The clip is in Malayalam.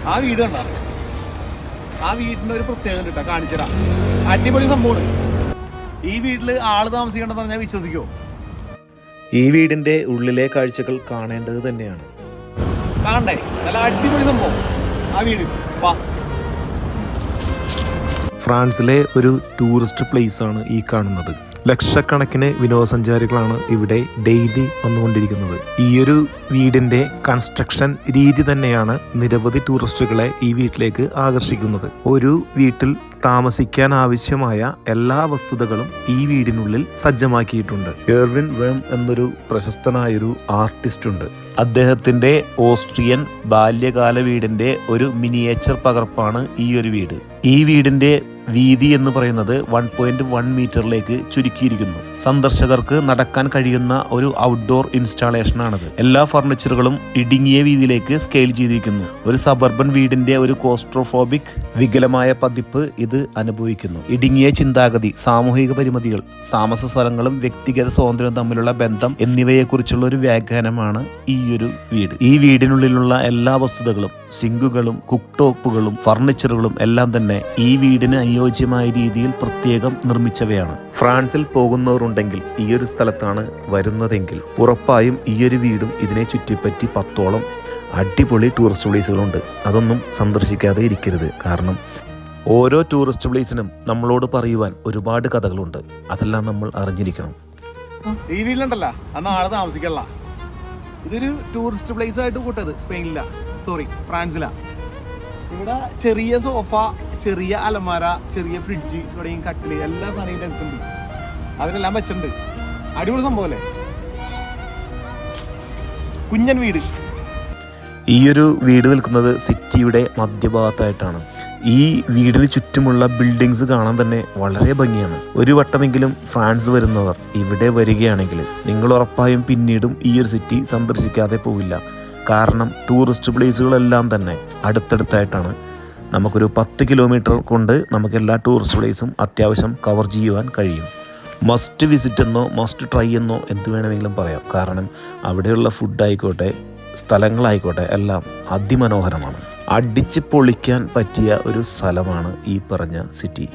ആ വീട് കണ്ട, ആ വീടിന്റെ ഒരു പ്രത്യേകത കേട്ടോ, കാണിച്ചതാ. അടിപൊളി സംഭവമാണ്. ഈ വീട്ടില് ആള് താമസിക്കണ്ടെന്ന് പറഞ്ഞാൽ വിശ്വസിക്കോ? ഈ വീടിന്റെ ഉള്ളിലെ കാഴ്ചകൾ കാണേണ്ടത് തന്നെയാണ്. കാണണ്ടേ? നല്ല അടിപൊളി സംഭവം ആ വീട്. വാ. ഫ്രാൻസിലെ ഒരു ടൂറിസ്റ്റ് പ്ലേസ് ആണ് ഈ കാണുന്നത്. ലക്ഷക്കണക്കിന് വിനോദസഞ്ചാരികളാണ് ഇവിടെ ഡെയിലി വന്നുകൊണ്ടിരിക്കുന്നത്. ഈ ഒരു വീടിന്റെ കൺസ്ട്രക്ഷൻ രീതി തന്നെയാണ് നിരവധി ടൂറിസ്റ്റുകളെ ഈ വീട്ടിലേക്ക് ആകർഷിക്കുന്നത്. ഒരു വീട്ടിൽ താമസിക്കാൻ ആവശ്യമായ എല്ലാ വസ്തുതകളും ഈ വീടിനുള്ളിൽ സജ്ജമാക്കിയിട്ടുണ്ട്. എർവിൻ വേം എന്നൊരു പ്രശസ്തനായൊരു ആർട്ടിസ്റ്റ് ഉണ്ട്. അദ്ദേഹത്തിന്റെ ഓസ്ട്രിയൻ ബാല്യകാല വീടിന്റെ ഒരു മിനിയേച്ചർ പകർപ്പാണ് ഈ ഒരു വീട്. ഈ വീടിന്റെ വീതി എന്ന് പറയുന്നത് 1.1 മീറ്ററിലേക്ക് ചുരുക്കിയിരിക്കുന്നു. സന്ദർശകർക്ക് നടക്കാൻ കഴിയുന്ന ഒരു ഔട്ട്ഡോർ ഇൻസ്റ്റാളേഷൻ ആണിത്. എല്ലാ ഫർണിച്ചറുകളും ഇടുങ്ങിയ വീതിയിലേക്ക് സ്കെയിൽ ചെയ്തിരിക്കുന്നു. ഒരു സബർബൻ വീടിന്റെ ഒരു കോസ്ട്രോഫോബിക് വികലമായ പതിപ്പ് ഇത് അനുഭവിക്കുന്നു. ഇടുങ്ങിയ ചിന്താഗതി, സാമൂഹിക പരിമിതികൾ, താമസ സ്ഥലങ്ങളും വ്യക്തിഗത സ്വാതന്ത്ര്യവും തമ്മിലുള്ള ബന്ധം എന്നിവയെക്കുറിച്ചുള്ള ഒരു വ്യാഖ്യാനമാണ് ഈ ഒരു വീട്. ഈ വീടിനുള്ളിലുള്ള എല്ലാ വസ്തുതകളും, സിങ്കുകളും കുക്ക് ടോപ്പുകളും ഫർണിച്ചറുകളും എല്ലാം തന്നെ ഈ വീടിന് അനുയോജ്യമായ രീതിയിൽ പ്രത്യേകം നിർമ്മിച്ചവയാണ്. ഫ്രാൻസിൽ പോകുന്നവരുണ്ടെങ്കിൽ ഈ ഒരു സ്ഥലത്താണ് വരുന്നതെങ്കിൽ ഉറപ്പായും ഈ ഒരു വീടും ഇതിനെ ചുറ്റിപ്പറ്റി 10ഓളം അടിപൊളി ടൂറിസ്റ്റ് പ്ലേസുകളുണ്ട്. അതൊന്നും സന്ദർശിക്കാതെ ഇരിക്കരുത്. കാരണം ഓരോ ടൂറിസ്റ്റ് പ്ലേസിനും നമ്മളോട് പറയുവാൻ ഒരുപാട് കഥകളുണ്ട്. അതെല്ലാം നമ്മൾ അറിഞ്ഞിരിക്കണം. ഈ വീട്ടിലുണ്ടല്ല അന്ന് ആള് താമസിക്കല്ല. ഇതൊരു ടൂറിസ്റ്റ് പ്ലേസ് ആയിട്ട് കൂട്ടത് സ്പെയിനിലാ, സോറി ഫ്രാൻസിലാ. ഇവിടെ ചെറിയ സോഫ, ചെറിയ അലമാര, ചെറിയ ഫ്രിഡ്ജ് തുടങ്ങി കട്ടില് എല്ലാ സാധനവും എടുക്കുന്നുണ്ട്. അതിനെല്ലാം വെച്ചിട്ടുണ്ട്. അടിപൊളി സംഭവം അല്ലേ? കുഞ്ഞൻ വീട്. ഈ ഒരു വീട് നിൽക്കുന്നത് സിറ്റിയുടെ മധ്യഭാഗത്തായിട്ടാണ്. ഈ വീടിന് ചുറ്റുമുള്ള ബിൽഡിങ്സ് കാണാൻ തന്നെ വളരെ ഭംഗിയാണ്. ഒരു വട്ടമെങ്കിലും ഫ്രാൻസ് വരുന്നവർ ഇവിടെ വരികയാണെങ്കിൽ നിങ്ങൾ ഉറപ്പായും പിന്നീടും ഈ ഒരു സിറ്റി സന്ദർശിക്കാതെ പോവില്ല. കാരണം ടൂറിസ്റ്റ് പ്ലേസുകളെല്ലാം തന്നെ അടുത്തടുത്തായിട്ടാണ്. നമുക്കൊരു 10 കിലോമീറ്റർ കൊണ്ട് നമുക്ക് എല്ലാ ടൂറിസ്റ്റ് പ്ലേസും അത്യാവശ്യം കവർ ചെയ്യുവാൻ കഴിയും. മസ്റ്റ് വിസിറ്റ് എന്നോ മസ്റ്റ് ട്രൈ എന്നോ എന്ത് വേണമെങ്കിലും പറയാം. കാരണം അവിടെയുള്ള ഫുഡായിക്കോട്ടെ സ്ഥലങ്ങളായിക്കോട്ടെ എല്ലാം അതിമനോഹരമാണ്. അടിച്ച് പൊളിക്കാൻ പറ്റിയ ഒരു സ്ഥലമാണ് ഈ പറഞ്ഞ സിറ്റി.